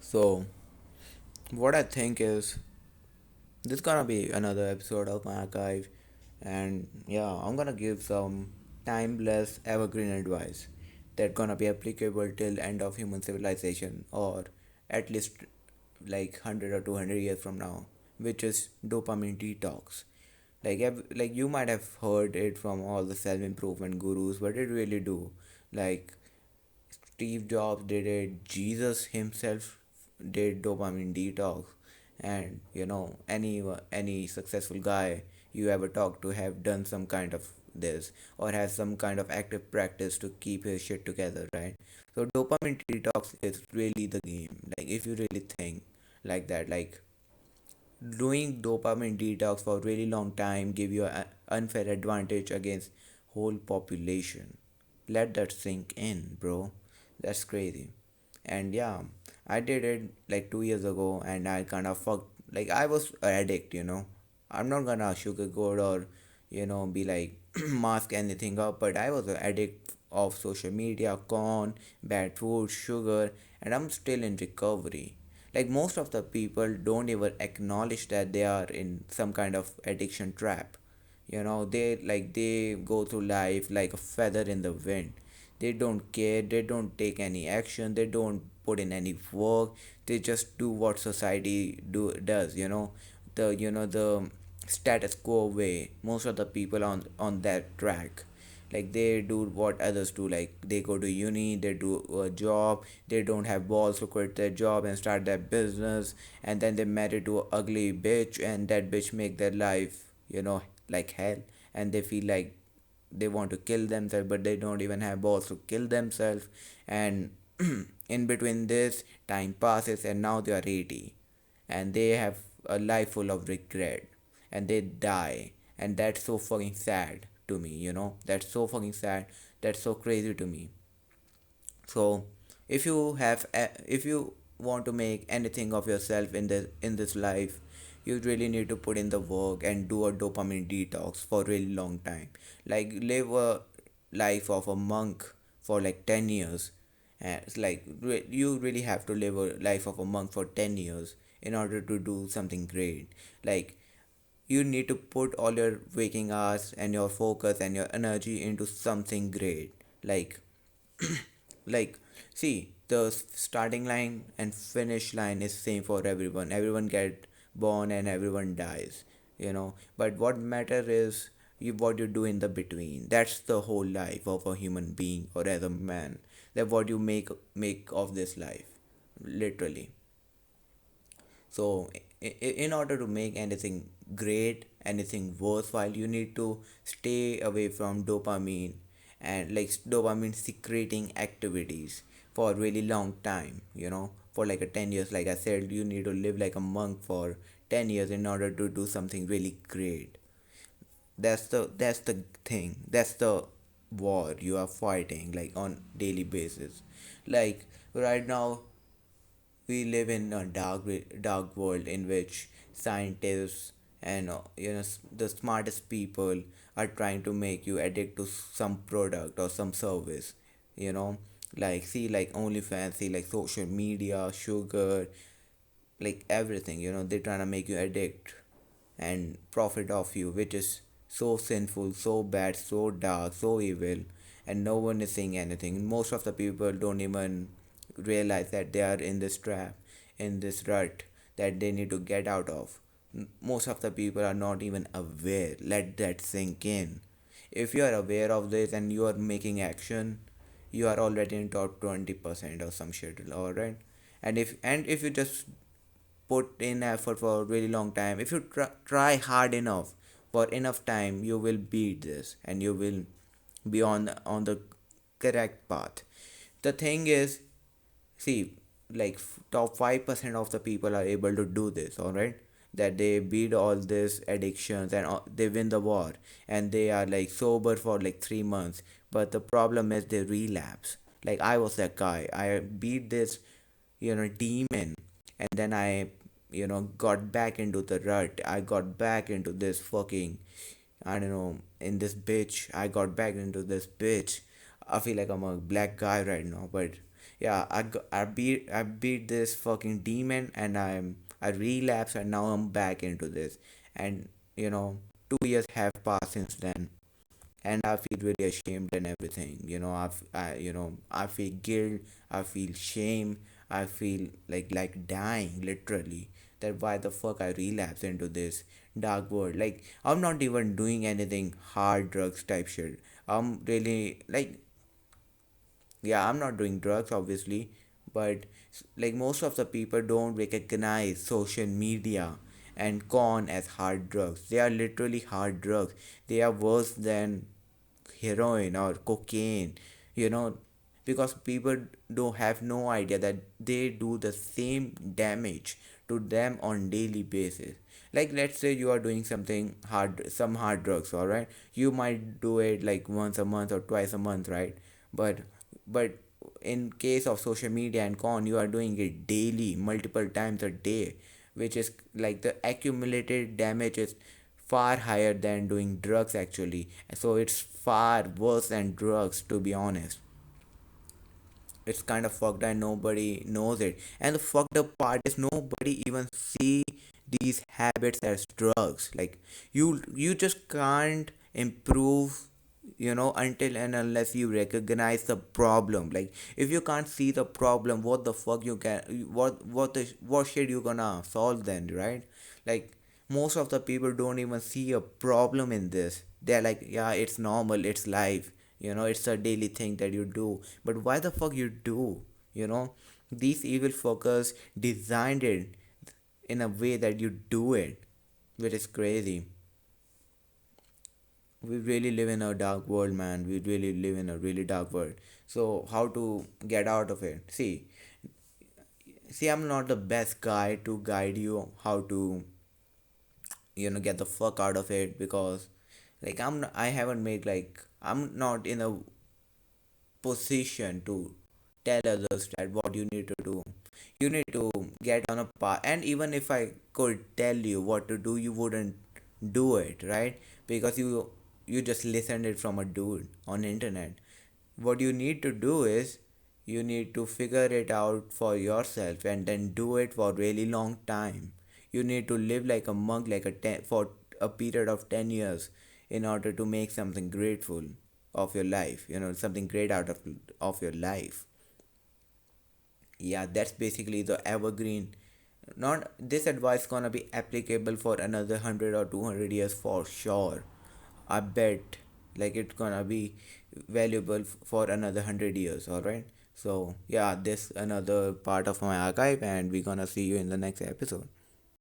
So, what I think is this gonna be another episode of my archive, and yeah, I'm gonna give some timeless, evergreen advice that gonna be applicable till end of human civilization, or at least like 100 or 200 years from now, which is dopamine detox. Like you might have heard it from all the self improvement gurus, but it really do. Like Steve Jobs did it, Jesus himself did dopamine detox, and any successful guy you ever talk to have done some kind of this or has some kind of active practice to keep his shit together, right? So dopamine detox is really the game. Like if you really think like that, like doing dopamine detox for a really long time give you an unfair advantage against whole population. Let that sink in, bro. That's crazy. And yeah, I did it like 2 years ago, and I kind of fucked. Like I was an addict. I'm not gonna sugarcoat or be like mask anything up, but I was an addict of social media, corn, bad food, sugar, and I'm still in recovery. Like most of the people don't even acknowledge that they are in some kind of addiction trap. They go through life like a feather in the wind. They don't care, they don't take any action, they don't put in any work. They just do what society does. The status quo way. Most of the people on that track, like they do what others do. Like they go to uni, they do a job, they don't have balls to quit their job and start their business, and then they marry to a ugly bitch, and that bitch make their life like hell, and they feel like they want to kill themselves, but they don't even have balls to kill themselves. And in between this, time passes, and now they are 80, and they have a life full of regret, and they die. And that's so fucking sad to me. That's so fucking sad. That's so crazy to me. So if you want to make anything of yourself in this life, you really need to put in the work and do a dopamine detox for a really long time. Like live a life of a monk for like 10 years. And it's like you really have to live a life of a monk for 10 years in order to do something great. Like you need to put all your waking hours and your focus and your energy into something great. Like see, the starting line and finish line is same for everyone get born and everyone dies. But what matter is what you do in the between. That's the whole life of a human being or as a man. That what you make of this life, literally. So, in order to make anything great, anything worthwhile, you need to stay away from dopamine and like dopamine secreting activities for a really long time. For like a 10 years, like I said, you need to live like a monk for 10 years in order to do something really great. That's the thing. That's the war you are fighting like on daily basis. Like right now we live in a dark world in which scientists and the smartest people are trying to make you addict to some product or some service. you know like see, like OnlyFans, see, like social media, sugar, like everything. They're trying to make you addict and profit off you, which is so sinful, so bad, so dark, so evil, and no one is saying anything. Most of the people don't even realize that they are in this trap, in this rut that they need to get out of. Most of the people are not even aware. Let that sink in. If you are aware of this and you are making action, you are already in top 20% or some shit, alright? And if you just put in effort for a really long time, if you try hard enough for enough time, you will beat this and you will be on the correct path. The thing is, see, like top 5% of the people are able to do this, all right? That they beat all these addictions and they win the war, and they are like sober for like 3 months. But the problem is they relapse. Like I was that guy. I beat this demon, and then I got back into the rut. I got back into this fucking, I don't know, in this bitch. I got back into this bitch. I feel like I'm a black guy right now, but yeah, I beat this fucking demon, and I relapse, and now I'm back into this. And you know, 2 years have passed since then, and I feel really ashamed and everything. I feel guilt, I feel shame, I feel like dying literally. That why the fuck I relapse into this dark world. Like I'm not even doing anything hard drugs type shit. I'm really like, yeah, I'm not doing drugs obviously, but like most of the people don't recognize social media and con as hard drugs. They are literally hard drugs. They are worse than heroin or cocaine, you know, because people don't have no idea that they do the same damage to them on daily basis. Like let's say you are doing something hard, some hard drugs, all right, you might do it like once a month or twice a month, right? But but in case of social media and con, you are doing it daily, multiple times a day, which is like the accumulated damage is far higher than doing drugs actually. So it's far worse than drugs, to be honest. It's kind of fucked and nobody knows it. And the fucked up part is nobody even see these habits as drugs. Like you just can't improve, until and unless you recognize the problem. Like if you can't see the problem, what the fuck you can, what shit you gonna solve then, right? Like most of the people don't even see a problem in this. They're like, yeah, it's normal, it's life, it's a daily thing that you do. But why the fuck you do, these evil fuckers designed it in a way that you do it, which is crazy. We really live in a dark world, man. We really live in a really dark world. So how to get out of it? See, I'm not the best guy to guide you how to, get the fuck out of it, because like I haven't made, like I'm not in a position to tell others that what you need to do. You need to get on a path. And even if I could tell you what to do, you wouldn't do it, right? Because you just listened it from a dude on internet. What you need to do is you need to figure it out for yourself and then do it for really long time. You need to live like a monk, like for a period of 10 years, in order to make something grateful of your life, something great out of your life. Yeah, that's basically the evergreen. Not this advice gonna be applicable for another 100 or 200 years for sure. I bet, like it's gonna be valuable for another 100 years. All right. So yeah, this another part of my archive, and we're gonna see you in the next episode.